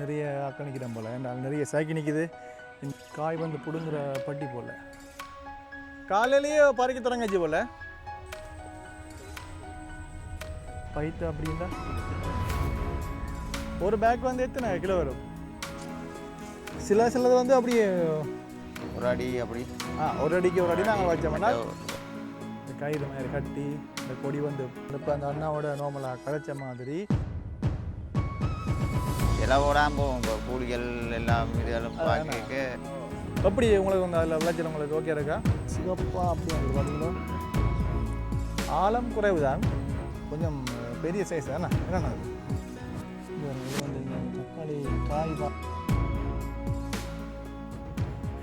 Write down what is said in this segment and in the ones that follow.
நிறைய ஆக்கள் நிற்கிறேன் போல், என்னால் நிறைய சைக்கிள் நிற்கிது. காய் வந்து பிடுங்குற பட்டி போல் காலையிலேயே பறிக்க தொடங்கச்சு போல். பைத்து அப்படின்னா ஒரு பேக் வந்து எத்தனை கிலோ வரும்? சிலது வந்து அப்படியே ஒரு அடி அப்படி. ஒரு அடிக்கு ஒரு அடி நாங்கள் வச்சோம்னா இந்த கயிறு மாதிரி கட்டி இந்த கொடி வந்து இப்போ அந்த அண்ணாவோட நார்மலாக கதைச்ச மாதிரி இலவோடாமல் போவோம். இப்போ கூலிகள் எல்லாம் இதெல்லாம் பார்க்க எப்படி உங்களுக்கு வந்து அதில் விளைச்சல் உங்களுக்கு ஓகே இருக்கா? சிவப்பா அப்படி வந்து பார்த்தீங்களா ஆழம் குறைவு தான், கொஞ்சம் பெரிய சைஸ் தானே. என்னண்ணா வந்து தக்காளி காய் தான்.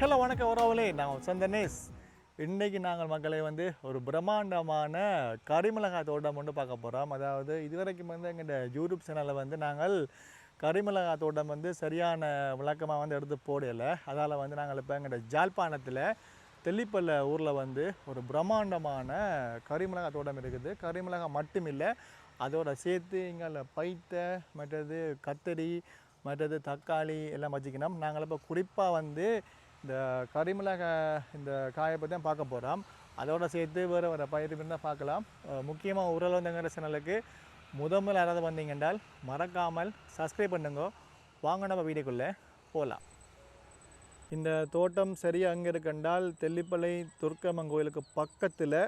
ஹலோ வணக்கம் உறவுகளே, நான் சந்தனேஷ். இன்றைக்கி நாங்கள் மக்களை வந்து ஒரு பிரம்மாண்டமான கரிமிளகாய் தோட்டம் ஒன்று பார்க்க போகிறோம். அதாவது இதுவரைக்கும் வந்து எங்கள் யூடியூப் சேனலில் வந்து நாங்கள் கரிமிளகாய் தோட்டம் வந்து சரியான விளக்கமாக வந்து எடுத்து போடலை. அதால் வந்து நாங்கள் இப்போ எங்கள் ஜாழ்ப்பாணத்தில் தெல்லிப்பல்ல ஊரில் வந்து ஒரு பிரம்மாண்டமான கரிமிளகாய் தோட்டம் இருக்குது. கரிமிளகாய் மட்டும் இல்லை, அதோட சேர்த்து இங்கே பைத்தை, மற்றது கத்தரி, மற்றது தக்காளி எல்லாம் வச்சுக்கணும். நாங்கள் இப்போ குறிப்பாக வந்து இந்த கரிமிளகாய் இந்த காயை பற்றி தான் பார்க்க போகிறோம். அதோடு சேர்த்து வேறு வேறு பயிர் தான் பார்க்கலாம். முக்கியமாக ஊரில் வந்து எங்கள் சேனலுக்கு முதல் யாராவது வந்தீங்க என்றால் மறக்காமல் சப்ஸ்கிரைப் பண்ணுங்க. வாங்க நம்ம வீடியோக்குள்ளே போகலாம். இந்த தோட்டம் சரியாக அங்கே இருக்குன்றால் தெல்லிப்பளை துர்க்கம்மன் கோயிலுக்கு பக்கத்தில்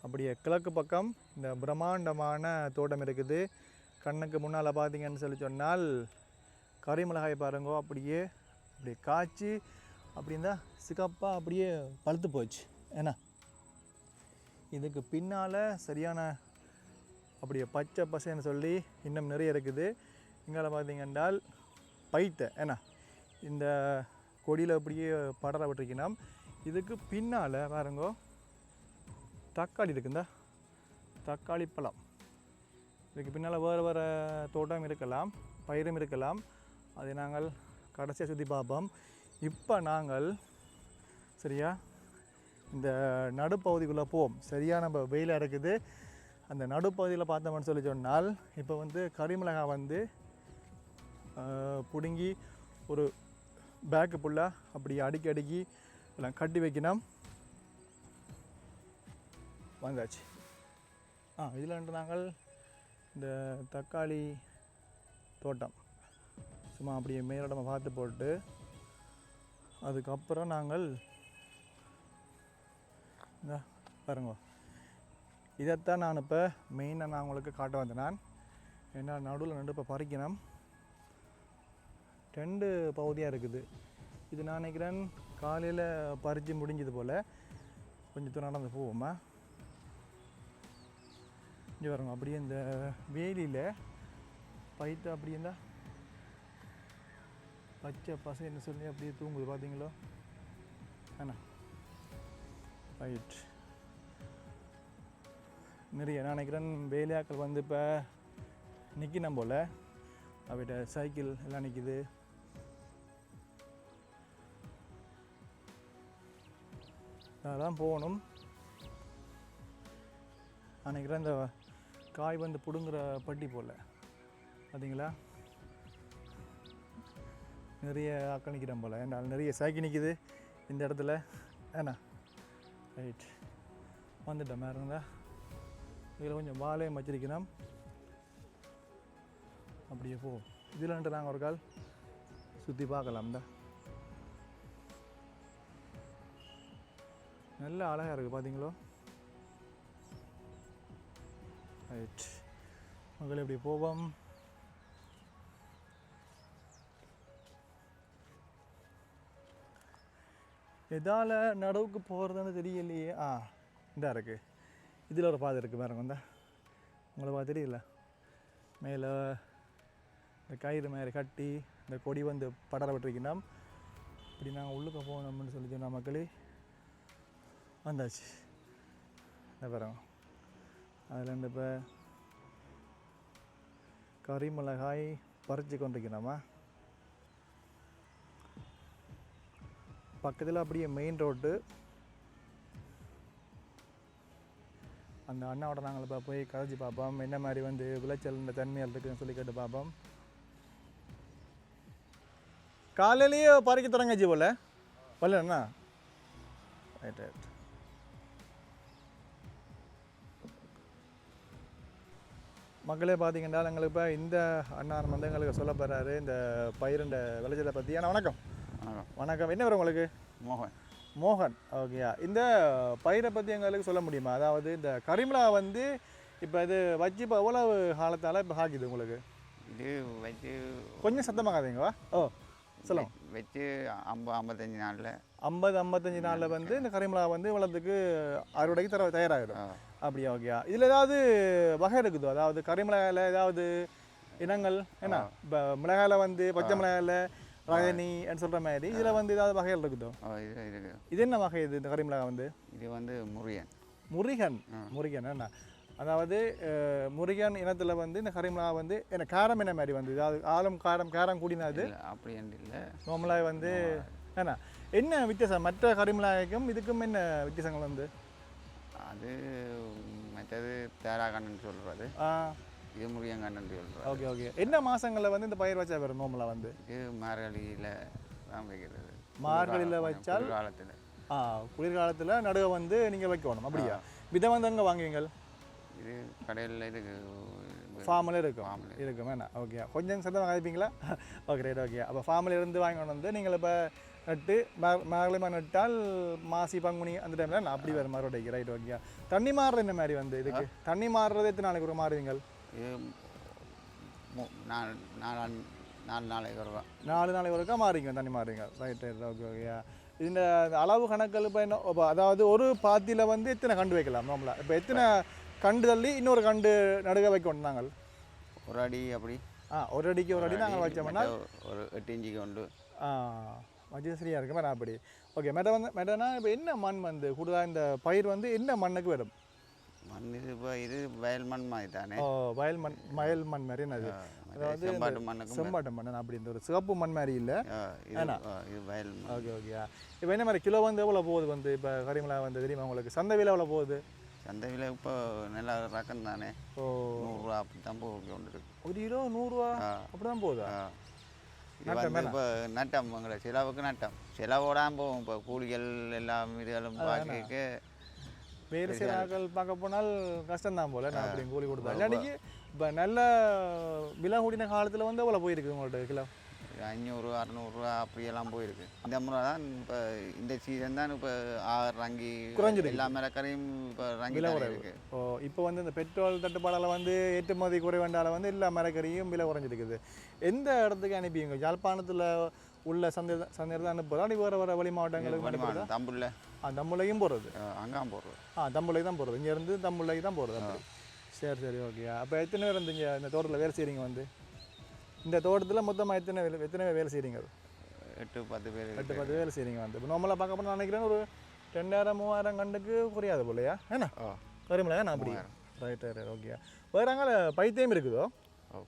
அப்படியே கிழக்கு பக்கம் இந்த பிரம்மாண்டமான தோட்டம் இருக்குது. கண்ணுக்கு முன்னால் பார்த்தீங்கன்னு சொன்னால் கரிமிளகாய் பாருங்கோ, அப்படியே காய்ச்சி அப்படின்னா சிகப்பாக அப்படியே பழுத்து போச்சு. ஏன்னா இதுக்கு பின்னால் சரியான அப்படியே பச்சை பசைன்னு சொல்லி இன்னும் நிறைய இருக்குது. இங்கே பார்த்தீங்கன்றால் பைத்தை ஏன்னா இந்த கொடியில் அப்படியே படர விட்டுருக்கணும். இதுக்கு பின்னால் பாருங்கோ தக்காளி இருக்குந்தா தக்காளி பழம். இதுக்கு பின்னால் வேறு வேறு தோட்டம் இருக்கலாம், பயிரும் இருக்கலாம். அதை நாங்கள் கடைசியாக சுற்றி பார்ப்போம். இப்போ நாங்கள் சரியா இந்த நடுப்பகுதிக்குள்ளே போவோம். சரியாக நம்ம வெயிலாக இருக்குது. அந்த நடுப்பகுதியில் பார்த்தோம்னு சொன்னால் இப்போ வந்து கரிமிளகாய் வந்து பிடுங்கி ஒரு பேக்கு ஃபுல்லாக அப்படி அடுக்கி எல்லாம் கட்டி வைக்கணும். வந்தாச்சு. இதில் வந்து நாங்கள் இந்த தக்காளி தோட்டம் சும்மா அப்படியே மேலோட்டமாக பார்த்து போட்டு அதுக்கப்புறம் நாங்கள் இந்த பாருங்க, இதைத்தான் நான் இப்போ மெயினாக நான் உங்களுக்கு காட்ட வந்தேன். நான் ஏன்னா நடுவில் நடு இப்போ பறிக்கணும். 2 பகுதியாக இருக்குது. இது நான் நினைக்கிறேன் காலையில் பறித்து முடிஞ்சது போல். கொஞ்சம் தூரம் நடந்து போவோமா? இங்கே பாருங்க, அப்படியே இந்த வேலியில் பைத்து அப்படியே இருந்தால் பச்சை பசைன்னு சொல்லி அப்படியே தூங்குது பார்த்தீங்களோ. ஏண்ணா ரைட். நிறைய நான் நினைக்கிறேன் வேலையாக்கள் வந்து இப்போ நிற்கணும் போல். அவட்ட சைக்கிள் எல்லாம் நிற்கிது. அதெல்லாம் போகணும். நினைக்கிறேன் இந்த காய் வந்து பிடுங்குற பட்டி போல் பார்த்தீங்களா. நிறைய ஆக்கள் நிற்கிறேன் போல், என்னால் நிறைய சைக்கிள் நிற்கிது இந்த இடத்துல. ஏண்ணா ரைட் வந்துட்டேன். மேருங்களா இதில் கொஞ்சம் வாழையும் வச்சிருக்கணும். அப்படியே போ. இதில்ன்ட்டு நாங்கள் ஒரு கால் சுற்றி பார்க்கலாம். தான் நல்ல அழகாக இருக்குது பார்த்தீங்களோ. ரைட் மகளே இப்படி போவோம். எதால் நடவுக்கு போகிறதுன்னு தெரியலையே. இந்த இருக்குது, இதில் ஒரு பாதை இருக்குது பாருங்க. வந்தா உங்களை பார்த்து தெரியல, மேலே இந்த கயிறு மாதிரி கட்டி இந்த கொடி வந்து படர விட்டுருக்கணும். இப்படி நாங்கள் உள்ளுக்க போகணும்னு சொல்லி சொன்ன மக்களே வந்தாச்சு. இந்த பாருங்க, அதில் இந்த இப்போ கரிமிளகாய் பறித்து கொண்டிருக்கணுமா. பக்கத்தில் அப்படியே மெயின் ரோட்டு. அந்த அண்ணாவோட நாங்கள் இப்போ போய் கதைச்சி பார்ப்போம். என்ன மாதிரி வந்து விளைச்சல் இந்த தன்மையால் இருக்குதுன்னு சொல்லி கேட்டு பார்ப்போம். காலையிலேயே பறிக்க தொடங்கிச்சு போல வரலண்ணா ரைட் ரைட் மக்களே பார்த்தீங்கன்னா எங்களுக்கு இப்போ இந்த அண்ணான் வந்து எங்களுக்கு சொல்ல போகிறாரு இந்த பயிருண்ட விளைச்சலை பற்றி அண்ணா வணக்கம் வணக்கம் என்ன வரும் உங்களுக்கு மோகன் மோகன் ஓகேயா இந்த பயிரை பற்றி எங்களுக்கு சொல்ல முடியுமா அதாவது இந்த கரிமலா வந்து இப்போ இது வச்சு இப்போ எவ்வளவு காலத்தால் இப்போ காக்குது உங்களுக்கு இது வச்சு கொஞ்சம் சத்தமாகாதீங்கவா ஓ சொல்லுங்க வச்சு 55 நாளில் 55 நாளில் வந்து இந்த கரிமலா வந்து இவ்வளோத்துக்கு அறுவடைக்கு தயாராகிடும் அப்படியா ஓகேயா இதில் ஏதாவது வகை இருக்குதோ அதாவது கரிமிளகாயில் ஏதாவது இனங்கள் என்ன இப்போ மிளகாயில் வந்து பச்சை மிளகாயில் ரகனின்னு சொல்கிற மாதிரி இதில் வந்து ஏதாவது வகைகள் இருக்குதோ இது இருக்கு இது என்ன வகை இது இந்த கரிமிளகா வந்து இது வந்து முருகன் என்ன அதாவது முருகன் இனத்தில் வந்து இந்த கரிமிளகா வந்து என்ன காரம் என்ன மாதிரி வந்து அதாவது ஆழம் காரம் கூடினது அப்படி இல்லை நார்மலாக வந்து என்ன வித்தியாசம் மற்ற கரிமிளகாய்க்கும் இதுக்கும் என்ன வித்தியாசங்கள் வந்து அது மற்றது தேராகண்ணன் சொல்கிறது இது முருகங்கண்ணன் சொல்கிறது ஓகே ஓகே என்ன மாதங்களில் வந்து இந்த பயிர் வச்சா வரும் நார்மலாக வந்து இது மார்கழியில் தான் வைக்கிறது மார்கழியில் வச்சால் காலத்தில் குளிர்காலத்தில் நடுவை வந்து நீங்கள் வைக்கணும் அப்படியா விதை வந்து அங்கே வாங்குவீங்கள் இது கடையில் இருக்கு ஃபார்மில் இருக்கும் வேணாம் ஓகே கொஞ்சம் சத்தமாக கதைப்பீங்களா ஓகே ரைட் ஓகே அப்போ ஃபார்மில் இருந்து வாங்கிட்டு வந்து நீங்கள் இப்போ நட்டு மார்கழிமா நட்டால் மாசி பங்குனி அந்த டைமில் அப்படி வேறு மறுபடிக்கு ரைட் ஓகே தண்ணி மாறுறது என்ன மாதிரி வந்து இதுக்கு தண்ணி மாறுறது எத்தனை நாளைக்கு ஒரு மாறுவீங்கள் இது 4 நாளைக்கு வருவா 4 நாளைக்கு ஒருக்கா மாறிங்க தண்ணி மாறுங்க ரைட் ரைட் ஓகே ஓகே இந்த அளவு கணக்கில் இப்போ என்ன இப்போ அதாவது ஒரு பாத்தியில் வந்து எத்தனை கண்டு வைக்கலாம் நார்மலாக இப்போ எத்தனை கண்டு தள்ளி இன்னொரு கண்டு நடுக வைக்கணும் நாங்கள் ஒரு அடி அப்படி ஒரு அடிக்கு ஒரு அடி நாங்கள் வச்சோம்னா ஒரு 8 இன்ச்சுக்கு உண்டு வச்சு சரியாக இருக்கு மேடம் அப்படி ஓகே மேடம்னா இப்போ என்ன மண் வந்து கூடுதலாக இந்த பயிர் வந்து என்ன மண்ணுக்கு வரும் மண் இது இப்போ இது வயல் மண் மாதிரி தானே வயல் மண் மாதிரி என்னது அதாவது செம்பாட்டு மண் அப்படி இந்த ஒரு சிவப்பு மண் மாதிரி இல்லை இது வயல் ஓகே ஓகே இப்போ என்ன மாதிரி கிலோ வந்து எவ்வளோ போகுது வந்து இப்போ கரிமலா வந்து தெரியுமா உங்களுக்கு சந்தை விலை எவ்வளோ போகுது சந்தை விலை இப்போ நல்லா ரகம் தானே 100 அப்படி தான் போக கொண்டு இருக்கு ஒரு கிலோ 100 ரூபா அப்படி தான் போகுதா இப்போ நட்டம் எங்களை செலவுக்கு நட்டம் செலவோடாமல் போகும் இப்போ கூலிகள் எல்லாம் இதுகளும் பார்க்க வேறு சில ஆட்கள் பார்க்க போனால் கஷ்டம்தான் போல் நான் அப்படி கூலி கொடுத்தா இல்லாட்டிக்கு இப்போ நல்ல விலை கூடின காலத்தில் வந்து எவ்வளோ போயிருக்கு உங்கள்கிட்ட கிலோ 500 600 அப்படியெல்லாம் போயிருக்கு இந்த முறை தான் இப்போ இந்த சீசன் தான் இப்போ ரங்கி குறைஞ்சிருக்கு எல்லா மிளகரையும் இப்போ ரங்கி இருக்கு இப்போ வந்து இந்த பெட்ரோல் தட்டுப்பாடால் வந்து ஏற்றுமதி குறைவேண்டால வந்து எல்லா மிளகரியும் விலை குறைஞ்சிருக்குது எந்த இடத்துக்கு அனுப்பிங்க யாழ்ப்பாணத்தில் உள்ள சந்தையில் தான் அனுப்புறதா நீ வேறு வெளி மாவட்டங்களுக்கு தம்புள்ள தம்புளையும் போகிறது அங்காம் போடுறது தம்புளை தான் போகிறது இங்கேருந்து தம்புளைக்கு தான் போகிறது அப்படி சரி ஓகே அப்போ எத்தனை பேர் இருந்தீங்க இந்த தோட்டத்தில் வேலை செய்கிறீங்க வந்து இந்த தோட்டத்தில் மொத்தமாக எத்தனை பேர் வேலை செய்கிறீங்க 8-10 பேர் 8-10 வேலை செய்கிறீங்க வந்து இப்போ நார்மலாக பார்க்க போனால் நினைக்கிறேன் ஒரு 2000-3000 கண்டுக்கு குறையாது போலையா ஏன்னா கரிமலா நான் அப்படி ரைட் ஓகே வேறு அங்கே பைத்தியம் இருக்குதோ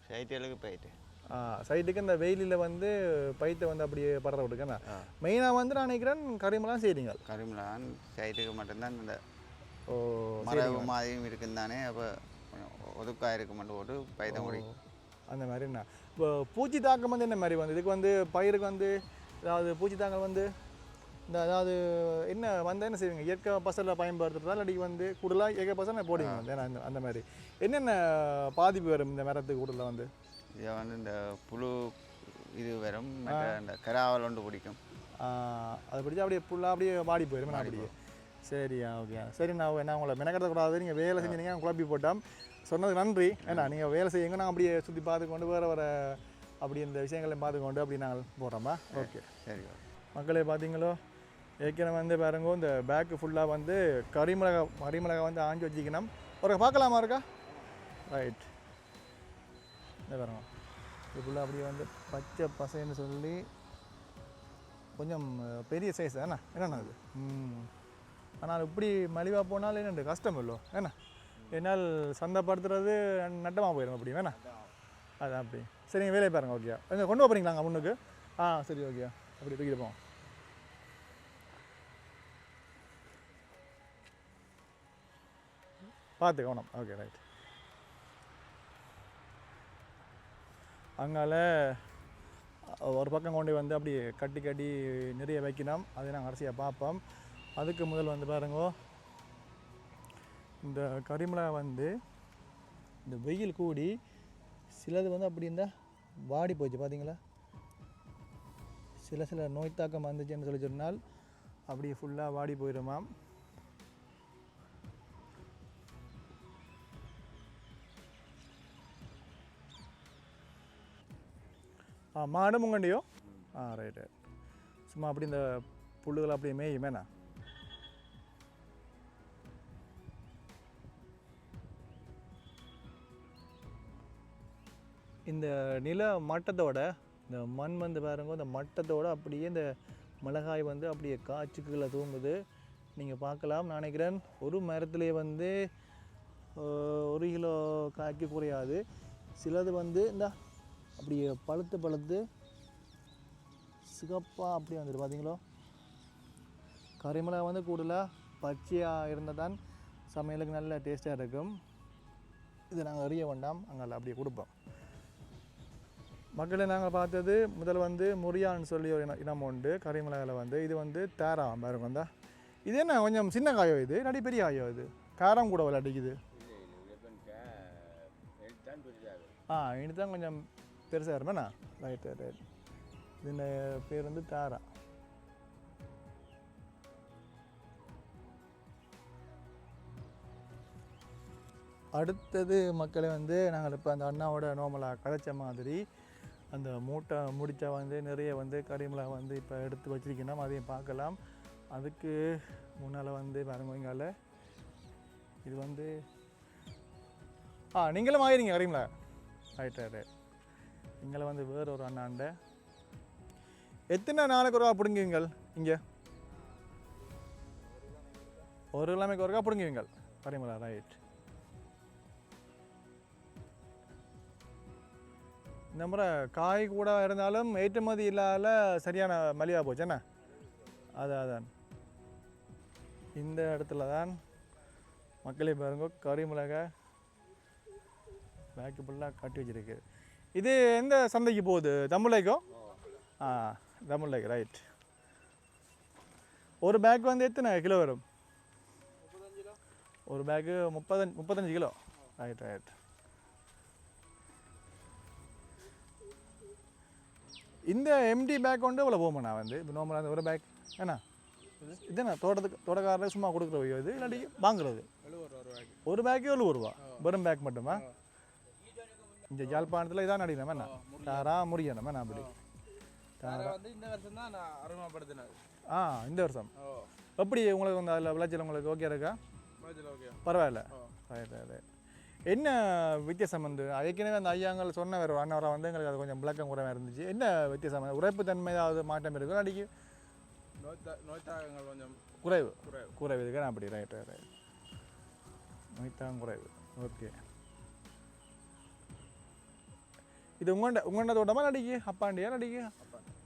சைட்டுகளுக்கு போயிட்டு சைட்டுக்கு இந்த வெயிலில் வந்து பைத்தை வந்து அப்படியே படுற விட்டுக்கண்ணா மெயினாக வந்து நான் நினைக்கிறேன் கரிமலாம் செய்கிறீங்க கரிமலான் சைட்டுக்கு மட்டும்தான் இந்த மரபு மாதிரியும் இருக்குன்னு தானே அப்போ ஒதுக்காக இருக்க மட்டும் போட்டு பைத்த முடி அந்த மாதிரி என்ன இப்போ பூச்சி தாக்கம் வந்து என்ன மாதிரி வந்து இதுக்கு வந்து பயிருக்கு வந்து அதாவது பூச்சி தாக்கம் வந்து இந்த அதாவது என்ன வந்து என்ன செய்வீங்க இயற்கை பசலில் பயன்படுத்துறதா இல்லாட்டி வந்து கூடுதலாக இயற்கை பசலை போடுவீங்க வந்து ஏன்னா அந்த மாதிரி என்னென்ன பாதிப்பு வரும் இந்த மரத்துக்கு கூடுதலாக வந்து இதை வந்து இந்த புழு இது வரும் இந்த கராவல் ஒன்று பிடிக்கும் அதை பிடிச்சா அப்படியே ஃபுல்லாக அப்படியே வாடி போயிடும் அப்படியே சரியா ஓகே சரி நான் என்ன உங்களை மெனக்கடக்கூடாது நீங்கள் வேலை செஞ்சீங்க குழப்பி போட்டோம் சொன்னது நன்றி ஏன்னா நீங்கள் வேலை செய்யுங்க நாங்கள் அப்படியே சுற்றி பார்த்துக்கொண்டு வேறு அப்படி இந்த விஷயங்களையும் பார்த்துக்கொண்டு அப்படி நாங்கள் போகிறோமா ஓகே சரி மக்களே பார்த்தீங்களோ ஏற்கனவே வந்து பாருங்க இந்த பேக்கு ஃபுல்லாக வந்து கரிமிளகா வந்து ஆஞ்சி வச்சுக்கணும் ஒரு பார்க்கலாமா இருக்கா ரைட் இந்த பாருங்க இது ஃபுல்லாக அப்படியே வந்து பச்சை பசைன்னு சொல்லி கொஞ்சம் பெரிய சைஸ் தானே என்னண்ணா அது ஆனால் இப்படி மலிவாக போனாலும் என்னண்டு கஷ்டம் இல்லை ஏன்னா என்னால் சந்தைப்படுத்துறது நட்டமாக போயிடும் அப்படி வேணா அதான் அப்படி சரிங்க வேலையை பாருங்கள் ஓகே எங்கே கொண்டு போகிறீங்களாங்க முன்னுக்கு சரி ஓகே அப்படி தூக்கிட்டு போவோம் பார்த்து கவனம் ஓகே ரைட் அங்கால ஒரு பக்கம் கொண்டு வந்து அப்படி கட்டி கட்டி நிறைய வைக்கணும். அதை நாங்கள் அரிசியாக பார்ப்போம். அதுக்கு முதல் வந்து பாருங்க, இந்த கரிமிளகாய் வந்து இந்த வெயில் கூடி சிலது வந்து அப்படி இருந்தால் வாடி போச்சு பார்த்தீங்களா. சில நோய் தாக்கம் வந்துச்சுன்னு சொல்லி சொன்னால் அப்படியே ஃபுல்லாக வாடி போயிடுமாம். மாடு முங்கண்டியோ ரைட்டு. சும்மா அப்படி இந்த புல்லுகள் அப்படியே மேயுமேண்ணா. இந்த நில மட்டத்தோட இந்த மண் வந்து பாருங்க, இந்த மட்டத்தோட அப்படியே இந்த மிளகாய் வந்து அப்படியே காய்ச்சிக்குள்ள தூங்குது. நீங்கள் பார்க்கலாம். நான் நினைக்கிறேன் ஒரு மரத்துலேயே வந்து 1 கிலோ காய்க்கு குறையாது. சிலது வந்து இந்த அப்படியே பழுத்து சிகப்பாக அப்படியே வந்துட்டு பார்த்தீங்களோ. கரிமிளகாய் வந்து கூடுதலாக பச்சையாக இருந்தால் தான் சமையலுக்கு நல்ல டேஸ்ட்டாக இருக்கும். இதை நாங்கள் அறிய வேண்டாம், அங்கே அப்படியே கொடுப்போம். மக்களை நாங்கள் பார்த்தது முதல் வந்து முரியான்னு சொல்லி ஒரு இனம் உண்டு கரிமிளகாயில் வந்து. இது வந்து தேரா பாருங்க வந்தா. இது என்ன கொஞ்சம் சின்ன காயோ, இது இல்லாட்டி பெரிய காயோ, இது காரம் கூட விளையாடிக்குது. இது தான் கொஞ்சம் பெருசாக இருப்பேண்ணா. ரைட். இந்த பேர் வந்து தேரா. அடுத்தது மக்களை வந்து நாங்கள் இப்போ அந்த அண்ணாவோட நோமலாக கதைச்ச மாதிரி அந்த மூட்டை முடித்தா வந்து நிறைய வந்து கரிமிளகாய் வந்து இப்போ எடுத்து வச்சிருக்கணும். அதையும் பார்க்கலாம். அதுக்கு முன்னால் வந்து பாருங்க, இது வந்து நீங்களும் ஆகிறீங்க கரிமிளகாய். ரைட். இங்கே வந்து வேறு ஒரு அண்ணாண்ட எத்தனை நாளைக்கு ஒருவா பிடுங்குவீங்க இங்கே? ஒரு கிழமைக்கு ஒருக்கா பிடுங்குவீங்க கரிமிளகாய். ரைட். இந்த முறை காய் கூட இருந்தாலும் ஏற்றுமதி இல்லாத சரியான மலிவாக போச்சு என்ன? அதான் இந்த இடத்துல தான் மக்களே பாருங்க, கரிமிளகாய் பேக்கு ஃபுல்லாக கட்டி வச்சிருக்கு. இது எந்த சந்தைக்கு போகுது? தமிழ்லைக்கோ? தமிழ்லைக்கு. ரைட். ஒரு பேக் வந்து எத்தனை கிலோ வரும்? ஒரு பேக்கு 35 கிலோ. ரைட். இந்த எம்டி பேக் வந்து இவ்வளோ போகுமா? நான் வந்து இப்போ நார்மலாக ஒரு பேக் ஏன்னா இது என்ன தோட்டக்காரர் சும்மா கொடுக்குற இது இல்லாட்டி வாங்குறது? ஒரு பேக்கு 70 ரூபா. வெறும் பேக் மட்டுமா? இந்த யாழ்ப்பாணத்தில் இதான் நடிக்கணும் என்ன? தாரா முறியணும் என்ன? அப்படி இந்த வருஷம் தான் நான் அறிமுகப்படுத்தினது. இந்த வருஷம் எப்படி உங்களுக்கு வந்து அதில் விளைச்சல் உங்களுக்கு ஓகே இருக்கா? பரவாயில்ல. ரைட். என்ன வித்தியாசம் வந்து ஏற்கனவே அந்த ஐயாங்கள் சொன்ன வேறு அண்ணவரை வந்து எங்களுக்கு அது கொஞ்சம் விளக்கம் குறைவாக இருந்துச்சு. என்ன வித்தியாசம்? உரைப்பு தன்மை ஏதாவது மாற்றம் இருக்கும்? அடிக்கு நோய்த்தாக்கங்கள் கொஞ்சம் குறைவு இருக்கா? அப்படி. ரைட். நோய்த்தாக்கம் குறைவு. ஓகே. இது உங்கள்கிட்ட தோட்டமா அடிக்கு? அப்பாண்டியா அடிக்கு?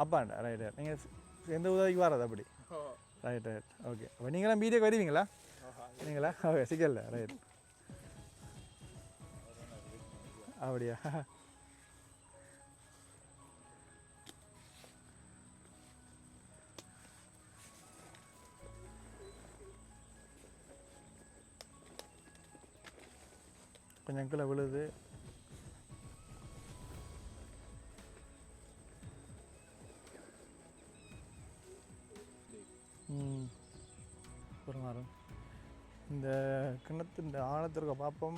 அப்பாண்டா. ரைட். நீங்கள் எந்த உதவிக்கு வராது அப்படி? ரைட். ஓகே. அப்போ நீங்களாம் வீடியோக்கு வருவீங்களா? நீங்களா? ஓகே. சிக்கல. ரைட். அப்படியா? கொஞ்சம் கீழே விழுது. ஒரு மரம் இந்த கிணத்து இந்த ஆழத்திற்க பார்ப்போம்.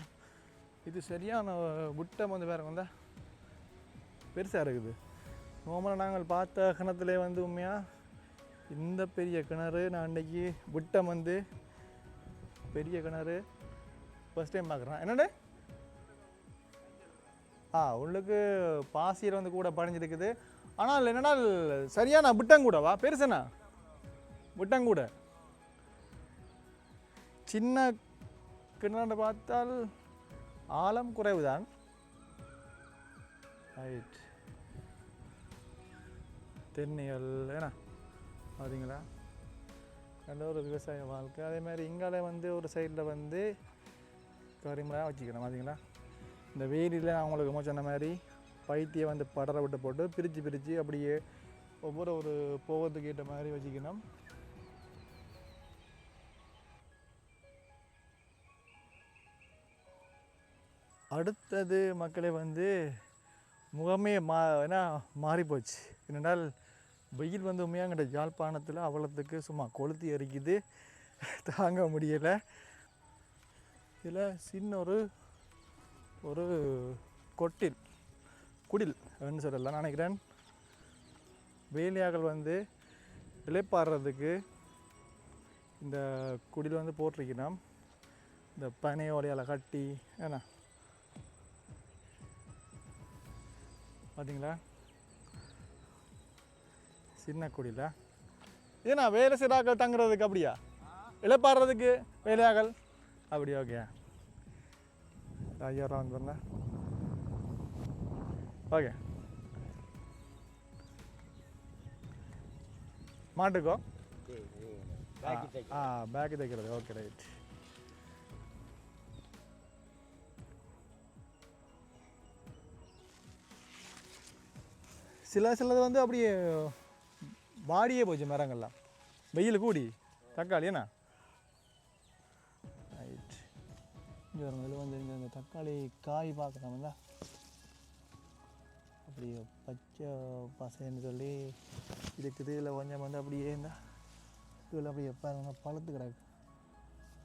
இது சரியான விட்டம் வந்து வேறு வந்தால் பெருசாக இருக்குது. நார்மலாக நாங்கள் பார்த்த கிணத்துல வந்து உண்மையாக இந்த பெரிய கிணறு நான் அன்றைக்கி விட்டம் வந்து பெரிய கிணறு ஃபஸ்ட் டைம் பார்க்குறேன். என்னடே உள்ளுக்கு பாசியர் வந்து கூட படைஞ்சிருக்குது. ஆனால் என்னடா சரியான விட்டங்கூடவா? பெருசுண்ணா விட்டங்கூட. சின்ன கிணறு பார்த்தால் ஆழம் குறைவு தான். ரைட். தென்னைகள் ஏன்னா பார்த்தீங்களா நல்ல ஒரு விவசாய வாழ்க்கை. அதே மாதிரி இங்கால வந்து ஒரு சைடில் வந்து கரிமிளகாய் வச்சுக்கிறேன் பார்த்தீங்களா. இந்த வெயிலில் அவங்களுக்கு சொன்ன மாதிரி பைத்தியை வந்து படர விட்டு போட்டு பிரித்து அப்படியே ஒவ்வொரு ஒரு போகத்துக்கு ஏற்ற மாதிரி வச்சுக்கணும். அடுத்தது மக்களே வந்து முகமே ஏன்னா மாறி போச்சு. என்னென்றால் வெயில் வந்து உண்மையாங்கிட்ட யாழ்ப்பாணத்தில் அவ்வளோத்துக்கு சும்மா கொளுத்தி எரிக்குது, தாங்க முடியலை. இதில் சின்ன ஒரு குடில் அப்படின்னு சொல்லலாம் நினைக்கிறேன். வேலையாக்கள் வந்து இளைப்பாடுறதுக்கு இந்த குடில் வந்து போட்டிருக்கணும். இந்த பனையோலையால் கட்டி ஏன்னா பார்த்தீங்களா சின்ன குடியில். ஏன்னா வேலை செய்கிறாக்கள் தங்குறதுக்கு அப்படியா, இளைப்பாடுறதுக்கு வேலையாக்கள் அப்படி. ஓகே 5000 வந்து பண்ண ஓகே. மாட்டுக்கோ பேக்கு தைக்கிறது. Okay right. சிலது வந்து அப்படியே வாடியே போச்சு மரங்கள்லாம், வெயில் கூடி. தக்காளி என்ன ரைட். இங்கே வந்து இந்த தக்காளி காய் பார்க்கலாம்ல, அப்படியே பச்சை பசைன்னு சொல்லி இருக்குது. இதில் கொஞ்சம் வந்து அப்படியே இந்த இதில் அப்படியே பாருங்க பழுத்து கிடக்கு,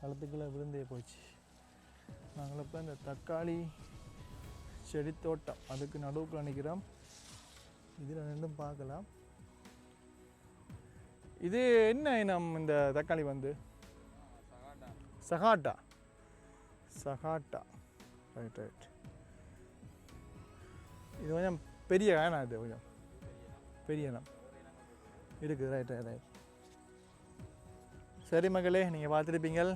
பழுத்துக்குள்ளே விழுந்தே போச்சு. நாங்கள் இப்போ இந்த தக்காளி செடி தோட்டம் அதுக்கு நடுவுக்குள்ள நிற்கிறோம். இதில் ரெண்டும் பார்க்கலாம். இது என்ன இனம் இந்த தக்காளி வந்து? சகாட்டா. ரைட். இது கொஞ்சம் பெரிய காயனா, இது கொஞ்சம் பெரிய இனம் இருக்குது. ரைட். சரி மகளே, நீங்கள் பார்த்துருப்பீங்கள்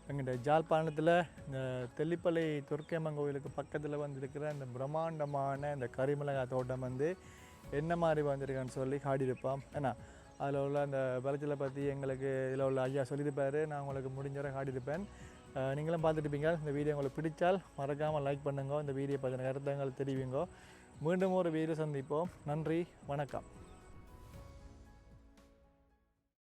எங்கிட்ட ஜாழ்ப்பாணத்தில் இந்த தெல்லிப்பளை துர்க்கையம்மன் கோவிலுக்கு பக்கத்தில் வந்து இருக்கிற இந்த பிரம்மாண்டமான இந்த கரிமிளகாய் தோட்டம் வந்து என்ன மாதிரி வந்திருக்கான்னு சொல்லி காட்டியிருப்போம். ஏன்னா அதில் உள்ள அந்த விளைச்சலை பற்றி எங்களுக்கு இதில் உள்ள ஐயா சொல்லியிருப்பார். நான் உங்களுக்கு முடிஞ்ச வரை காட்டியிருப்பேன். நீங்களும் பார்த்துட்டுப்பீங்க. இந்த வீடியோ உங்களுக்கு பிடிச்சால் மறக்காமல் லைக் பண்ணுங்க. இந்த வீடியோ பற்றின கருத்துங்கள் தெரிவிங்க. மீண்டும் ஒரு வீடியோ சந்திப்போம். நன்றி, வணக்கம்.